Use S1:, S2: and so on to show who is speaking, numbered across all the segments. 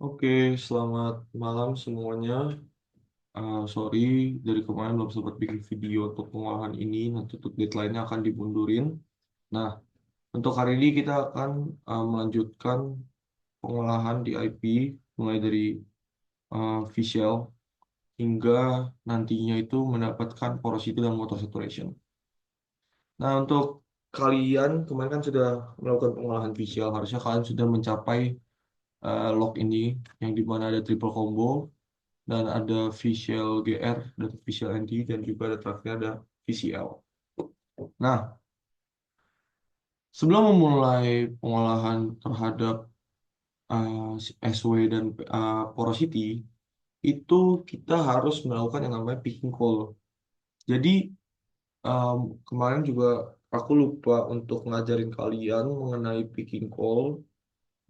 S1: Oke, selamat malam semuanya. Sorry, dari kemarin belum sempat bikin video untuk pengolahan ini. Nanti untuk deadline-nya akan dimundurin. Nah, untuk hari ini kita akan melanjutkan pengolahan di IP, mulai dari visual hingga nantinya itu mendapatkan porosity dan water saturation. Nah, untuk kalian kemarin kan sudah melakukan pengolahan visual, harusnya kalian sudah mencapai log ini, yang dimana ada triple combo, dan ada visual GR dan visual ND dan juga ada terakhir ada VCL. Nah, sebelum memulai pengolahan terhadap SW dan porosity, itu kita harus melakukan yang namanya picking call. Jadi um, kemarin juga aku lupa untuk ngajarin kalian mengenai picking call.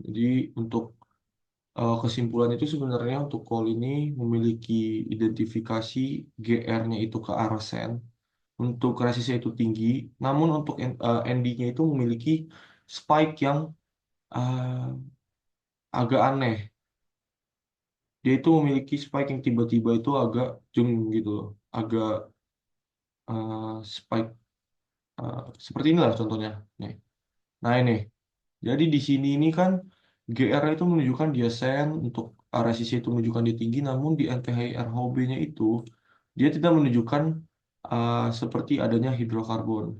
S1: Jadi untuk kesimpulan itu sebenarnya untuk call ini memiliki identifikasi GR-nya itu ke arah send untuk resistnya itu tinggi, namun untuk endingnya itu memiliki spike yang uh, agak aneh. Dia itu memiliki spike yang tiba-tiba itu agak jeng gitu loh, agak spike seperti inilah contohnya. Nih. Nah ini, jadi di sini ini kan GR itu menunjukkan dia send, untuk resistnya itu menunjukkan dia tinggi, namun di NTHI RHB-nya itu dia tidak menunjukkan seperti adanya hidrokarbon.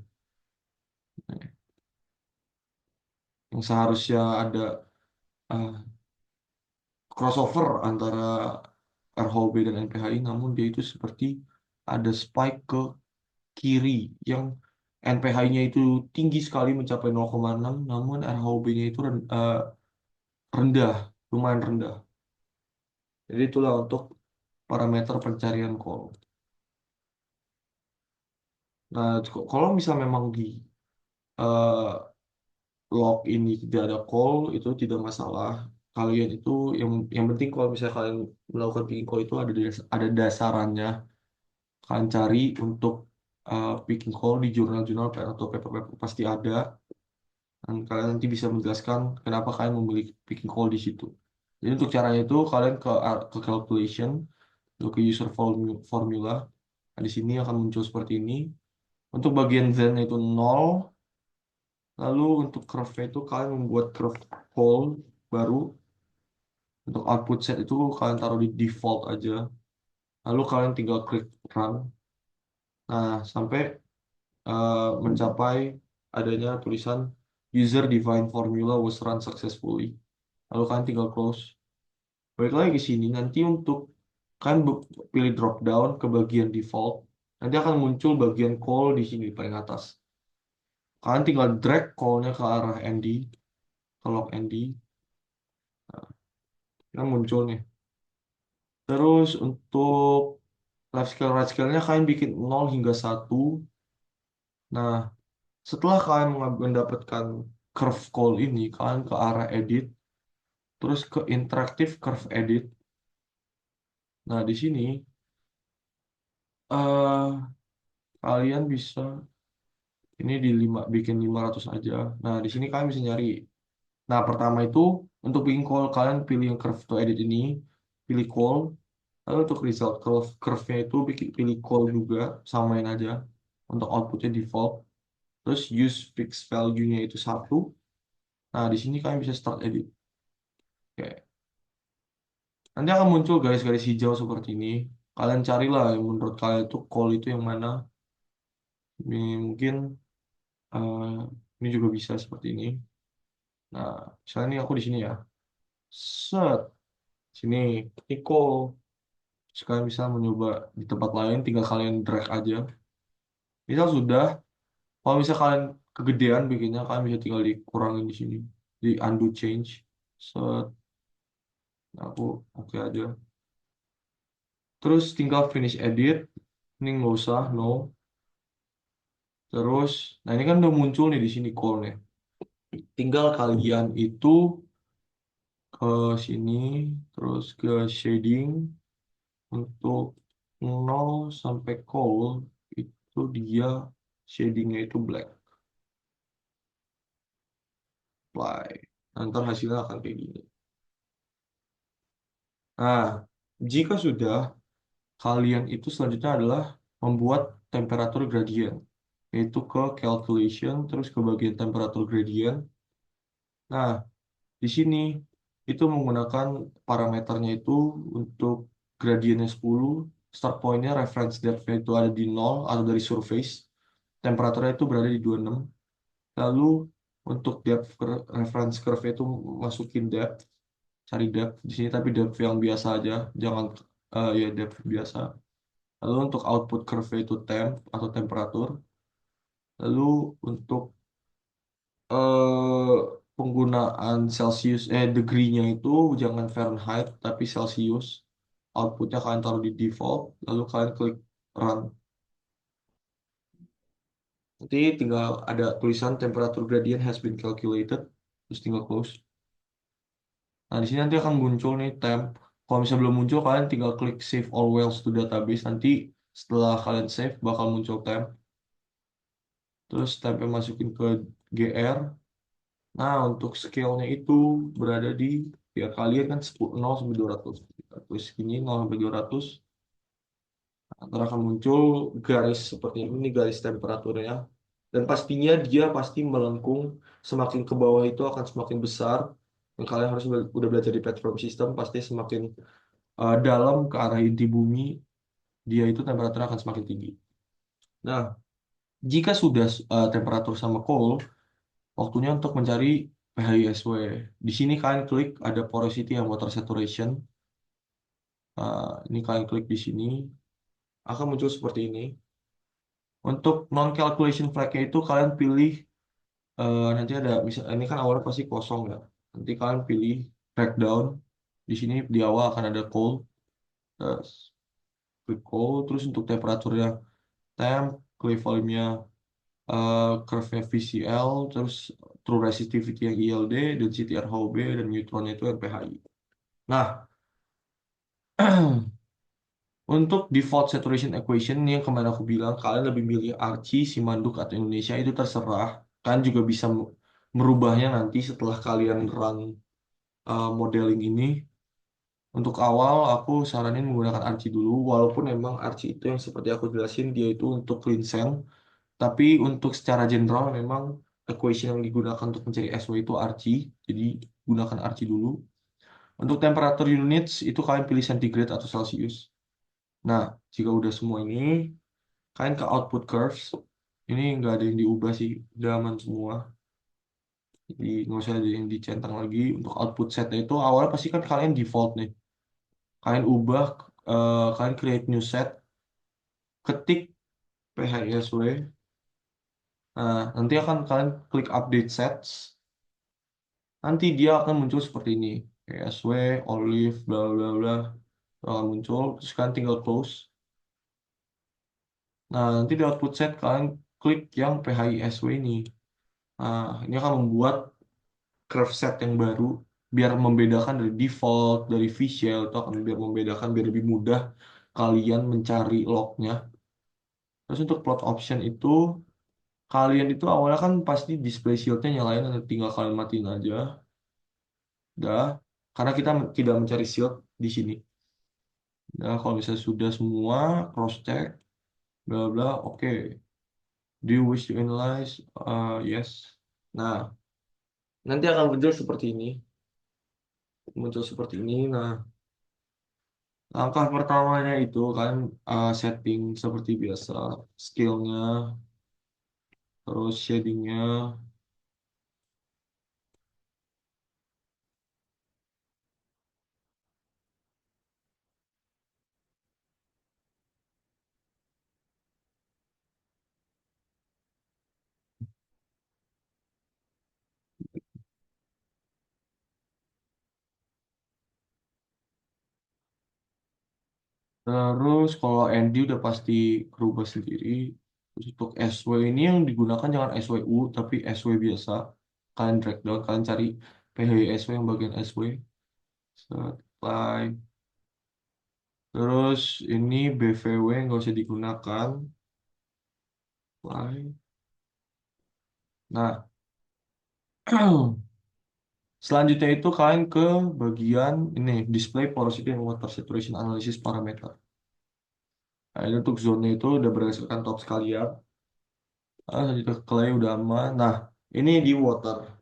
S1: Nah, yang seharusnya ada uh, crossover antara RHB dan NPHI, namun dia itu seperti ada spike ke kiri yang NPHI-nya itu tinggi sekali mencapai 0,6, namun RHB-nya itu rendah, lumayan rendah. Jadi itulah untuk parameter pencarian call. Nah, kalau misal memang di eh, log ini tidak ada call, itu tidak masalah. Kalian itu yang penting kalau misalnya kalian melakukan picking call itu ada dasarannya. Kalian cari untuk picking call di jurnal-jurnal atau paper-paper pasti ada, dan kalian nanti bisa menjelaskan kenapa kalian memilih picking call di situ. Jadi untuk caranya itu kalian ke calculation, lalu ke user formula. Nah, di sini akan muncul seperti ini. Untuk bagian Z itu 0, lalu untuk curve itu kalian membuat curve call baru. Untuk output set itu kalian taruh di default aja. Lalu kalian tinggal klik run. Nah, sampai mencapai adanya tulisan user defined formula was run successfully. Lalu kalian tinggal close. Balik lagi ke sini, nanti untuk kalian pilih drop down ke bagian default. Nanti akan muncul bagian call di sini di paling atas. Kalian tinggal drag callnya ke arah ND, ke log ND. Nah, kan muncul nih. Terus untuk left scale, right scale-nya kalian bikin 0 hingga 1. Nah, setelah kalian mendapatkan curve call ini, kalian ke arah edit, terus ke interactive curve edit. Nah, di sini eh kalian bisa ini bikin 500 aja. Nah, di sini kalian bisa nyari. Nah, pertama itu untuk bikin call kalian pilih yang curve to edit ini, pilih call. Lalu untuk result curve-nya itu pilih call juga, samain aja. Untuk outputnya default. Terus use fixed value-nya itu 1. Nah, di sini kalian bisa start edit. Oke. Nanti akan muncul garis-garis hijau seperti ini. Kalian carilah yang menurut kalian itu call itu yang mana. Ini mungkin eh, ini juga bisa seperti ini. Nah, misalnya ini aku di sini ya. Set. Sini. Ini call. Sekarang bisa mencoba di tempat lain, tinggal kalian drag aja. Misal sudah, kalau misal kalian kegedean bikinnya, kalian bisa tinggal dikurangin di sini. Di undo change. Set. Nah, aku oke aja. Terus tinggal finish edit. Ini nggak usah, no. Terus, nah ini kan udah muncul nih di sini call-nya. Tinggal kalian itu ke sini, terus ke shading untuk 0 sampai call itu dia shadingnya itu black. Apply. Nanti hasilnya akan kayak gini. Nah, jika sudah, kalian itu selanjutnya adalah membuat temperatur gradient, yaitu ke calculation, terus ke bagian temperatur gradient. Nah, di sini itu menggunakan parameternya itu untuk gradiennya 10, start pointnya reference depth-nya itu ada di 0 atau dari surface, temperaturnya itu berada di 26. Lalu untuk reference curve itu masukin depth, cari depth di sini tapi depth yang biasa aja, jangan ya depth biasa. Lalu untuk output curve itu temp atau temperatur. Lalu untuk eh, penggunaan Celsius degree-nya itu jangan Fahrenheit tapi Celsius. Outputnya kalian taruh di default, lalu kalian klik run. Nanti tinggal ada tulisan temperature gradient has been calculated, terus tinggal close. Nah, di sini nanti akan muncul nih temp. Kalau misalnya belum muncul, kalian tinggal klik save all wells to database. Nanti setelah kalian save, bakal muncul temp. Terus tempnya masukin ke GR. Nah, untuk scale-nya itu berada di, ya kalian kan 0 sampai 200. Terus ini 0 sampai 200. Ntar akan muncul garis seperti ini, garis temperaturnya. Dan pastinya dia pasti melengkung, semakin ke bawah itu akan semakin besar. Dan kalian harus udah belajar di petroleum system, pasti semakin dalam ke arah inti bumi, dia itu temperaturnya akan semakin tinggi. Nah, jika sudah temperatur sama cold, waktunya untuk mencari pH ISW. Di sini kalian klik ada porosity and water saturation. Ini kalian klik di sini, akan muncul seperti ini. Untuk non-calculation flag-nya itu kalian pilih, nanti ada, misal ini kan awalnya pasti kosong ya. Nanti kalian pilih breakdown. Di sini di awal akan ada cold, terus klik cold, terus untuk temperaturnya temp, klik volume-nya, curve-nya VCL, terus true resistivity yang ILD, density RHOB, dan neutronnya itu RPHI. Nah, untuk default saturation equation yang kemarin aku bilang, kalian lebih milih Archie, Simanduk, atau Indonesia, itu terserah. Kalian juga bisa merubahnya nanti setelah kalian run modeling ini. Untuk awal, aku saranin menggunakan Archie dulu, walaupun memang Archie itu yang seperti aku jelasin, dia itu untuk clean sand. Tapi untuk secara general memang equation yang digunakan untuk mencari SW itu Archie. Jadi gunakan Archie dulu. Untuk temperature units itu kalian pilih centigrade atau Celsius. Nah, jika udah semua ini, kalian ke output curves. Ini nggak ada yang diubah sih, udah aman semua. Jadi nggak usah ada yang dicentang lagi. Untuk output setnya itu awalnya pasti kan kalian default nih. Kalian ubah, kalian create new set, ketik PHSW. Nah, nanti akan kalian klik update sets. Nanti dia akan muncul seperti ini. PSW, Olive, bla bla bla. Akan muncul, terus kalian tinggal close. Nah, nanti di output set kalian klik yang PHISW ini. Nah, ini akan membuat curve set yang baru biar membedakan dari default, dari visual itu akan biar membedakan biar lebih mudah kalian mencari lognya. Terus untuk plot option itu kalian itu awalnya kan pasti display shieldnya nyalain dan tinggal kalian matiin aja. Dah, karena kita tidak mencari shield di sini. Nah, kalau misalnya sudah semua cross check, bla bla, oke. Do you wish to analyze? Yes. Nah, nanti akan muncul seperti ini. Muncul seperti ini. Nah, langkah pertamanya itu kan setting seperti biasa, scale-nya, terus shading-nya. Terus kalau ND udah pasti berubah sendiri. Terus untuk SW ini yang digunakan jangan SWU tapi SW biasa. Kalian drag down, kalian cari PHSW yang bagian SW. Set, apply. Terus ini BVW nggak usah digunakan. Apply. Nah, Selanjutnya itu kalian ke bagian ini display porosity and water saturation analysis parameter. Nah, ini untuk zone itu udah berdasarkan top sekalian. Selanjutnya ke clay udah aman. Nah, ini di water.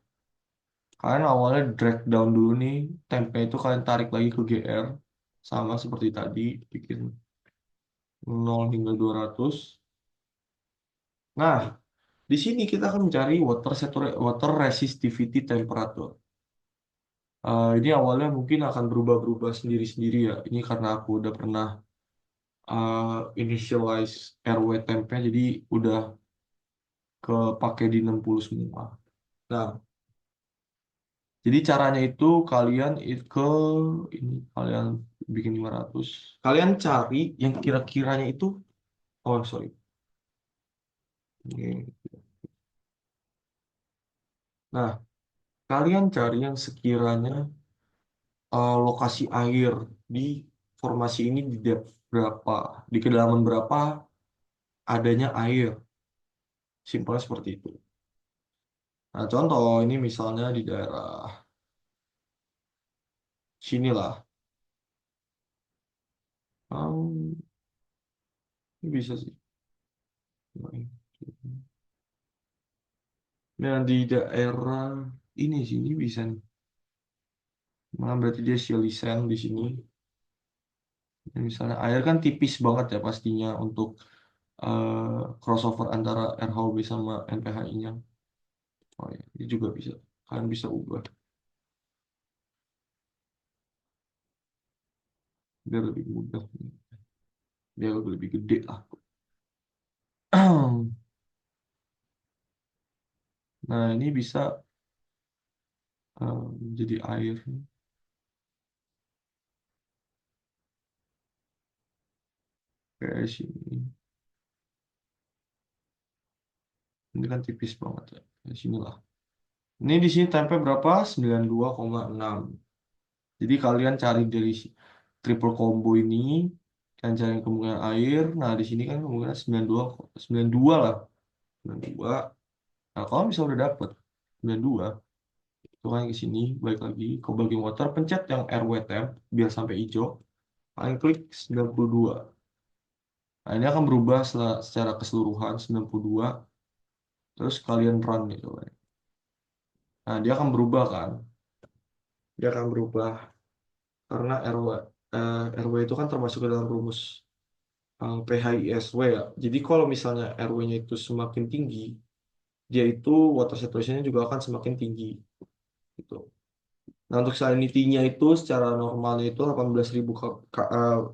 S1: Kalian awalnya drag down dulu nih, tempe itu kalian tarik lagi ke GR, sama seperti tadi, bikin 0 hingga 200. Nah, di sini kita akan mencari water resistivity temperature. Ini awalnya mungkin akan berubah-berubah sendiri-sendiri ya. Ini karena aku udah pernah initialize RW temp-nya, jadi udah kepake di 60 semua. Nah, jadi caranya itu kalian ini kalian bikin 500. Kalian cari yang kira-kiranya itu, oh sorry. Ini. Nah, kalian cari yang sekiranya lokasi air di formasi ini di depth berapa, di kedalaman berapa adanya air. Simpelnya seperti itu. Nah, contoh ini misalnya di daerah sinilah. Hmm, ini bisa sih. Nah, di daerah ini sini bisa nih. Malah berarti dia silicen di sini. Ya, misalnya air kan tipis banget ya pastinya untuk crossover antara RHB sama NPHI-nya. Oh ya, ini juga bisa. Kalian bisa ubah biar lebih mudah, biar lebih gede lah. Nah, ini bisa jadi air kayak sini. Ini kan tipis banget ya. Di sini lah. Ini di sini tempe berapa? 92,6. Jadi kalian cari dari triple combo ini, kalian cari kemungkinan air. Nah, di sini kan kemungkinan 92, 92 lah. 92. Nah, kalau misalnya udah dapet 92, itu kan ke sini, balik lagi ke bagian water, pencet yang RW temp biar sampai hijau. Kalian klik 92. Nah, ini akan berubah secara keseluruhan 92. Terus kalian run nih coba. Nah, dia akan berubah kan? Dia akan berubah karena RW itu kan termasuk ke dalam rumus PHISW ya. Jadi kalau misalnya RW-nya itu semakin tinggi, dia itu water saturation-nya juga akan semakin tinggi gitu. Nah, untuk salinity-nya itu secara normalnya itu 18.000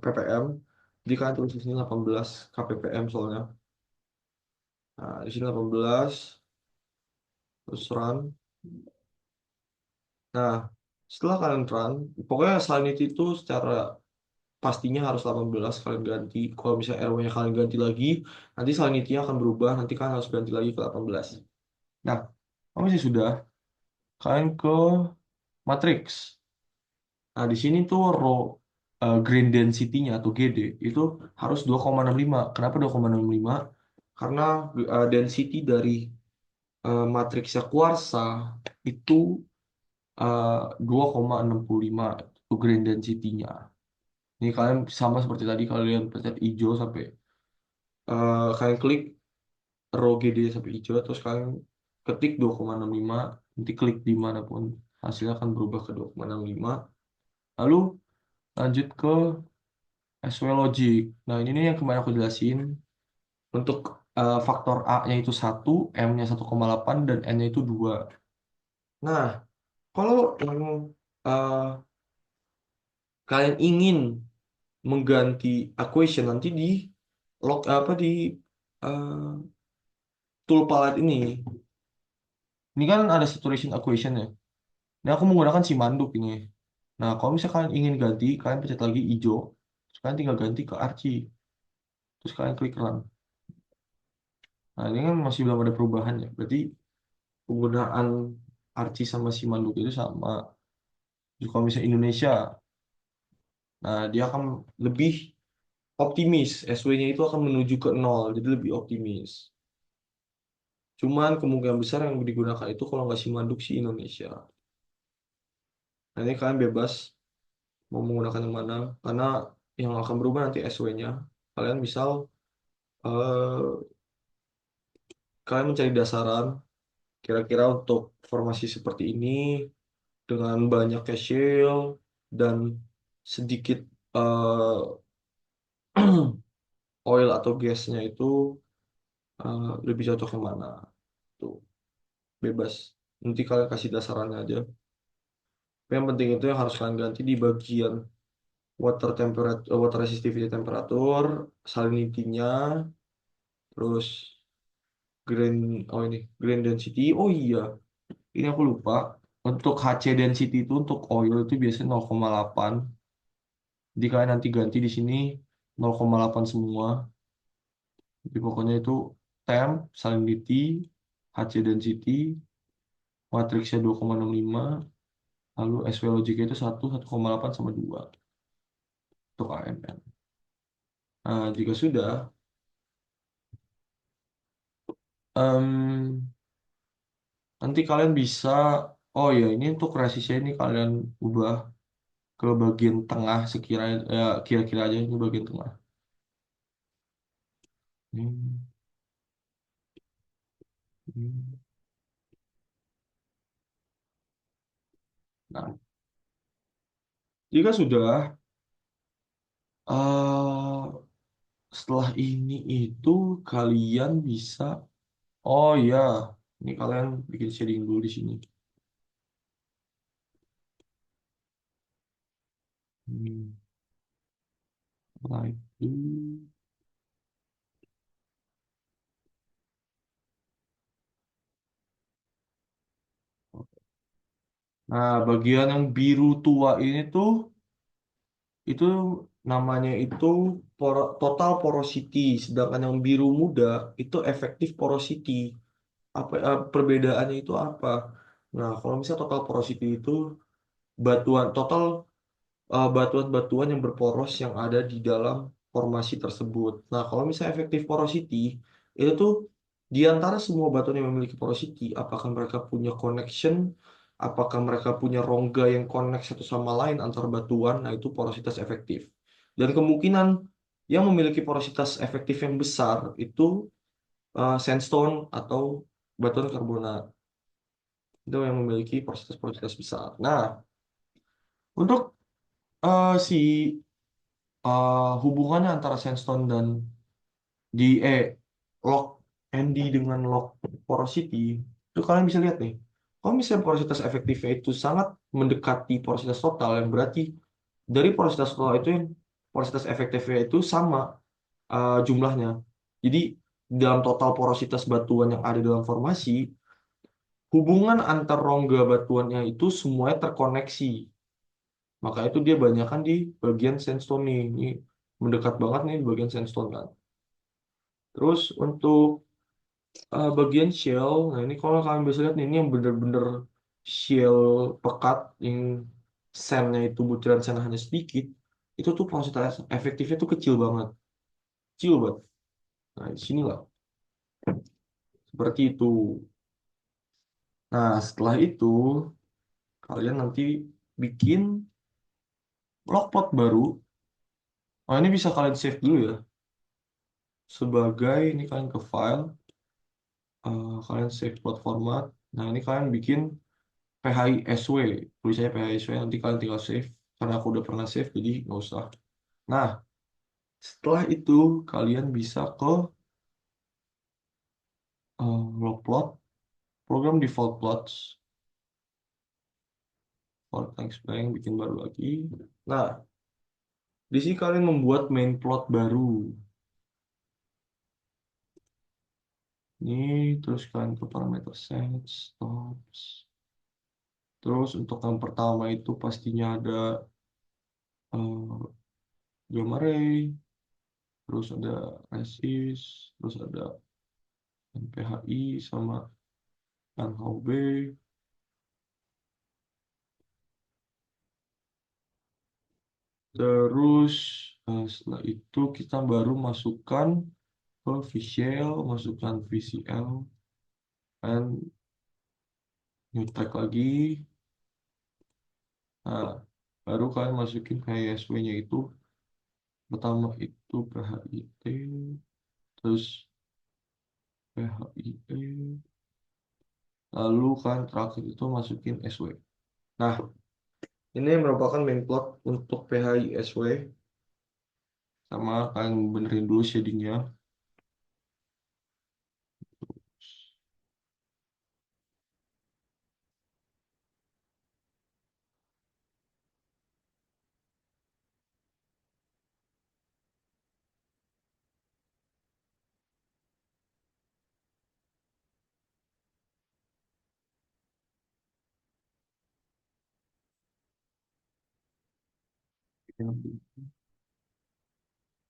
S1: ppm. Jadi kan tulis di sini 18 kppm soalnya. Nah, di sini 18 terus run. Nah, setelah kalian run, pokoknya salinity itu secara pastinya harus 18 kalian ganti. Kalau misalnya RW-nya kalian ganti lagi, nanti salinity-nya akan berubah, nanti kalian harus ganti lagi ke 18. Nah, kalau misalnya sudah, kalian ke matrix. Nah, di sini tuh grain density-nya atau GD itu harus 2,65. Kenapa 2,65? Karena density dari matriksnya kuarsa itu 2,65 itu grain density-nya. Ini kalian sama seperti tadi kalian pencet hijau sampai kalian klik row GD sampai hijau terus kalian ketik 2,65 nanti klik dimanapun hasilnya akan berubah ke 2,65 lalu lanjut ke SW Logic. Nah ini nih yang kemarin aku jelasin untuk faktor A-nya itu 1, M-nya 1,8 dan N-nya itu 2. Nah kalau yang eh, kalian ingin mengganti equation nanti di log apa di eh, tool palette ini kan ada saturation equation ya. Ini aku menggunakan si manduk ini. Nah, kalau misalnya kalian ingin ganti, kalian pencet lagi hijau. Terus kalian tinggal ganti ke Archie. Terus kalian klik run. Nah, ini kan masih belum ada perubahan ya. Berarti penggunaan Archie sama si manduk itu sama. Jadi kalau misalnya Indonesia, nah dia akan lebih optimis. SW-nya itu akan menuju ke nol, jadi lebih optimis. Cuman kemungkinan besar yang digunakan itu kalau nggak si manduk si Indonesia. Nah, ini kalian bebas mau menggunakan yang mana, karena yang akan berubah nanti SW-nya. Kalian misal eh, kalian mencari dasaran kira-kira untuk formasi seperti ini dengan banyaknya shell dan sedikit eh, oil atau gasnya itu lebih cocok yang mana. Tuh, bebas. Nanti kalian kasih dasarannya aja. Tapi yang penting itu yang harus kalian ganti di bagian water temperature, water resistivity temperatur, salinity-nya, terus grain, oh ini grain density. Oh iya, ini aku lupa. Untuk HC density itu untuk oil itu biasanya 0,8. Jadi kalian nanti ganti di sini 0,8 semua. Jadi pokoknya itu temp, salinity, HC density, matriksnya 2,65, lalu SW logiknya itu 1,8 sama 2 untuk AMN. Nah, jika sudah, em, nanti kalian bisa, oh ya ini untuk resisnya ini kalian ubah ke bagian tengah sekiranya, ya, kira-kira aja ini bagian tengah. Hmm, hmm. Nah, jika sudah, setelah ini itu kalian bisa, oh ya, ini kalian bikin shading dulu di sini. Hmm, like dulu. Nah, bagian yang biru tua ini tuh, itu namanya itu total porosity, sedangkan yang biru muda itu efektif porosity. Apa perbedaannya itu apa? Nah, kalau misalnya total porosity itu total batuan-batuan yang berporos yang ada di dalam formasi tersebut. Nah, kalau misalnya efektif porosity, itu tuh di antara semua batuan yang memiliki porosity, apakah mereka punya connection, apakah mereka punya rongga yang connect satu sama lain antar batuan, nah itu porositas efektif. Dan kemungkinan yang memiliki porositas efektif yang besar itu sandstone atau batuan karbonat. Itu yang memiliki porositas-porositas besar. Nah, untuk si hubungannya antara sandstone dan di log ND dengan log porosity itu kalian bisa lihat nih. Kalau misalnya porositas efektifnya itu sangat mendekati porositas total yang berarti dari porositas total itu yang porositas efektifnya itu sama jumlahnya. Jadi dalam total porositas batuan yang ada dalam formasi, hubungan antar rongga batuannya itu semuanya terkoneksi. Maka itu dia banyakkan di bagian sandstone nih. Ini mendekat banget nih di bagian sandstone kan. Terus untuk bagian shell, nah ini kalau kalian bisa lihat nih, ini yang bener-bener shell pekat, yang sandnya itu butiran sand hanya sedikit, itu tuh proses efektifnya tuh kecil banget, kecil banget. Nah di sinilah seperti itu. Nah setelah itu kalian nanti bikin logplot baru. Nah ini bisa kalian save dulu ya, sebagai ini kalian ke file, kalian save plot format. Nah ini kalian bikin PHISW, tulisannya PHISW, nanti kalian tinggal save. Karena aku udah pernah save, jadi nggak usah. Nah, setelah itu kalian bisa ke logplot, program default plots, for thanks blank, bikin baru lagi. Nah, di sini kalian membuat main plot baru. Ini terus kalian ke parameter set, stops. Terus untuk yang pertama itu pastinya ada uh, gamma ray, terus ada resist, terus ada PHI sama NHB. Terus setelah itu kita baru masukkan ke visual, masukkan VCL, dan new tag lagi. Nah, baru kalian masukin PHISW-nya itu, pertama itu PHIT, terus PHIE, lalu kan terakhir itu masukin SW. Nah, ini merupakan main plot untuk PHISW, sama kalian benerin dulu shadingnya.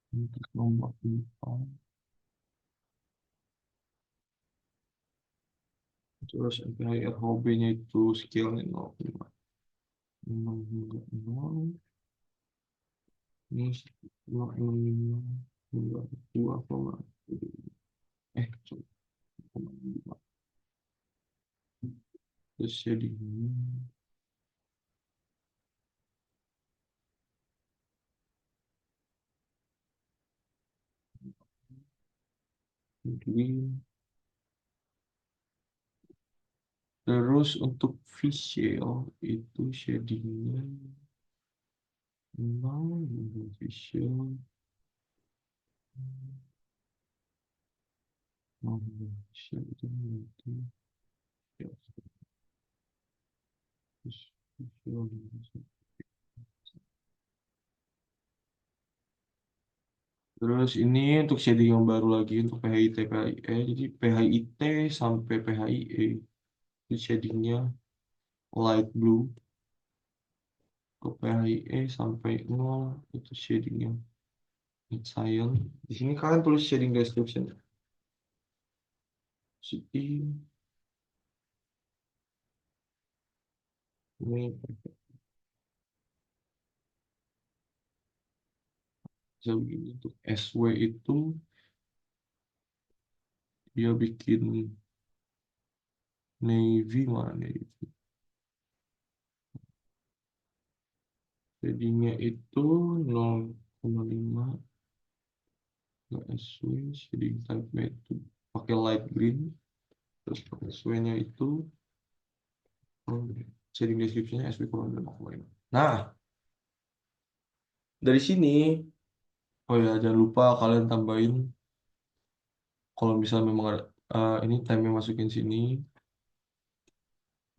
S1: Untuk nomor 4, terus MPHI RHB-nya itu skillnya 0,5. 6 hingga 0, ini 0,65 hingga 2,7. Coba 2,5. Terus shadingnya, green. Terus untuk visual itu shadingnya 0 hingga visual 0 hingga visual itu nanti ya, terus visual. Terus ini untuk shading yang baru lagi untuk PHIT, PHIE. Jadi PHIT sampai PHIE itu shadingnya light blue. Ke PHIE sampai 0 itu shadingnya mid cyan. Di sini kalian tulis shading description. City ini bisa begini. Untuk SW itu dia bikin navy, mana navy. Shadingnya itu 0,5 ke SW. Shading type-nya itu pakai light green. Terus SW-nya itu shading description-nya SW kurang dari 0,5. Nah, dari sini, oh ya jangan lupa kalian tambahin kalau misalnya memang ada ini time yang masukin sini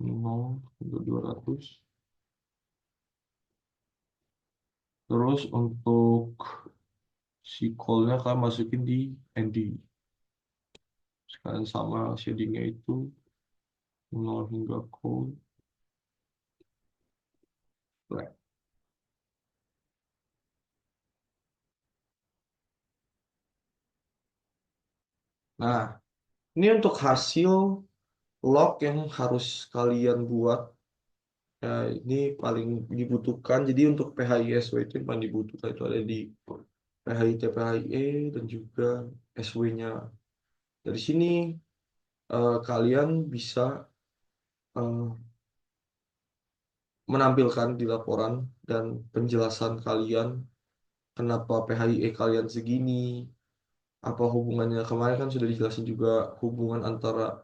S1: 0 untuk 200. Terus untuk si call-nya kalian masukin di ND. Sekarang sama shadingnya itu 0 hingga call black. Nah, ini untuk hasil log yang harus kalian buat. Ya, ini paling dibutuhkan. Jadi untuk PHISW itu yang paling dibutuhkan itu ada di PHIT, PHIE, dan juga SW-nya. Dari sini kalian bisa eh, menampilkan di laporan dan penjelasan kalian kenapa PHIE kalian segini, apa hubungannya. Kemarin kan sudah dijelasin juga hubungan antara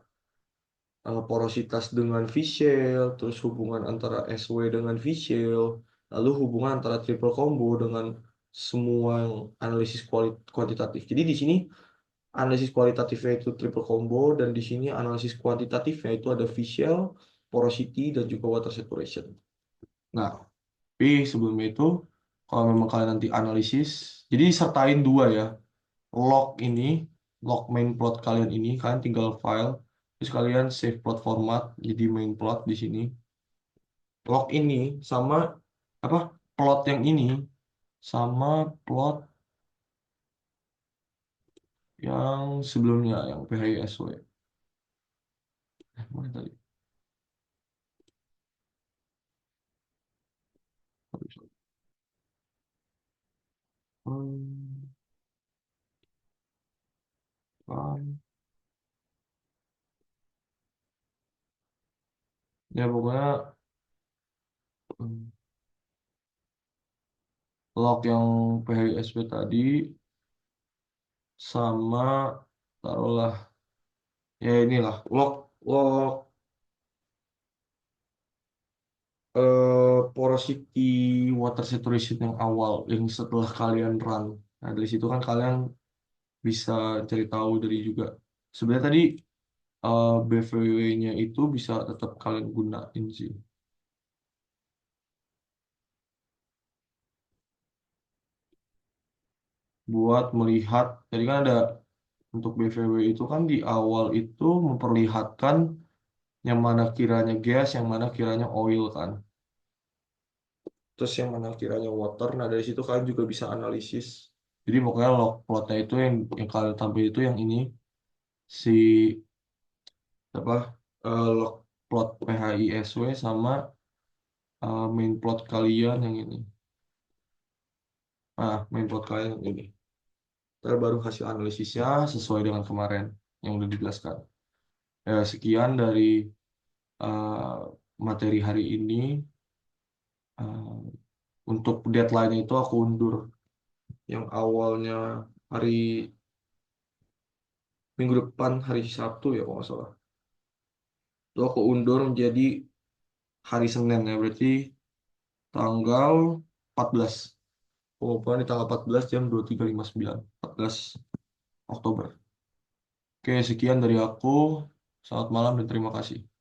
S1: porositas dengan V-shell, terus hubungan antara SW dengan V-shell, lalu hubungan antara triple combo dengan semua yang analisis kuantitatif. Jadi di sini analisis kualitatifnya itu triple combo, dan di sini analisis kuantitatifnya itu ada V-shell, porosity, dan juga water saturation. Nah, tapi sebelumnya itu, kalau memang kalian nanti analisis, jadi sertain dua ya, log ini, log main plot kalian ini, kalian tinggal file, terus kalian save plot format, jadi main plot di sini. Log ini sama apa? Plot yang ini sama plot yang sebelumnya, yang PHISW. Mana tadi? Hmm, kan. Ya pokoknya log yang PHISP tadi sama taruhlah ya inilah log log porosity water saturation yang awal yang setelah kalian run. Nah, dari situ kan kalian bisa cari tahu dari juga. Sebenarnya tadi BVW-nya itu bisa tetap kalian gunain sih buat melihat. Jadi kan ada untuk BVW itu kan di awal itu memperlihatkan yang mana kiranya gas, yang mana kiranya oil kan. Terus yang mana kiranya water. Nah dari situ kalian juga bisa analisis. Jadi pokoknya log plotnya itu yang kalian tampil itu yang ini si apa log plot PHISW sama main plot kalian yang ini. Main plot kalian yang ini. Terus baru hasil analisisnya sesuai dengan kemarin yang udah dijelaskan. Ya, sekian dari eh, materi hari ini. Eh, untuk deadline itu aku undur yang awalnya hari minggu depan hari Sabtu ya kalau nggak salah. Itu aku undur menjadi hari Senin ya berarti tanggal 14. Pengumuman di tanggal 14 jam 23.59. 14 Oktober. Oke, sekian dari aku. Selamat malam dan terima kasih.